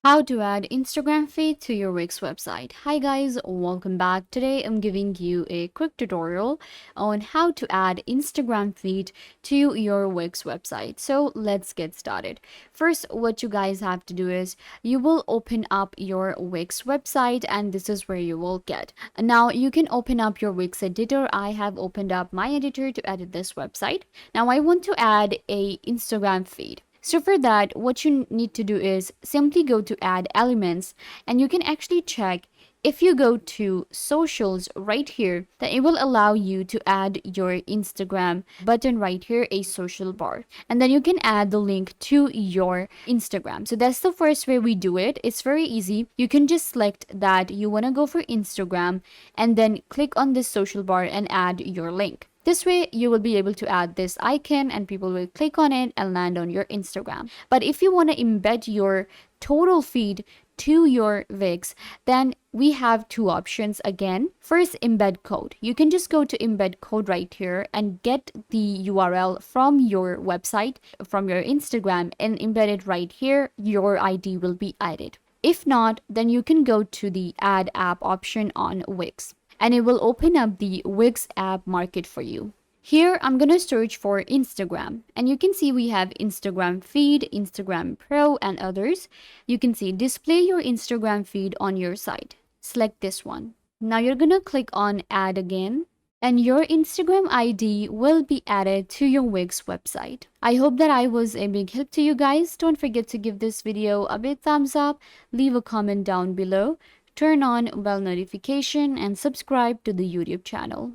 How to add Instagram feed to your Wix website. Hi guys, welcome back. Today I'm giving you a quick tutorial on how to add Instagram feed to your Wix website. So let's get started. First, what you guys have to do is you will open up your Wix website and this is where you will get. Now you can open up your Wix editor. I have opened up my editor to edit this website. Now I want to add a Instagram feed. So for that, what you need to do is simply go to add elements and you can actually check if you go to socials right here, then it will allow you to add your Instagram button right here, a social bar. And then you can add the link to your Instagram. So that's the first way we do it. It's very easy. You can just select that you want to go for Instagram and then click on this social bar and add your link. This way, you will be able to add this icon and people will click on it and land on your Instagram. But if you want to embed your total feed to your Wix, then we have two options again. First, embed code. You can just go to embed code right here and get the URL from your website, from your Instagram, and embed it right here. Your ID will be added. If not, then you can go to the add app option on Wix and it will open up the Wix app market for you. Here, I'm going to search for Instagram and you can see we have Instagram feed, Instagram Pro and others. You can see display your Instagram feed on your site. Select this one. Now you're going to click on add again and your Instagram ID will be added to your Wix website. I hope that I was a big help to you guys. Don't forget to give this video a big thumbs up, leave a comment down below, turn on bell notification and subscribe to the YouTube channel.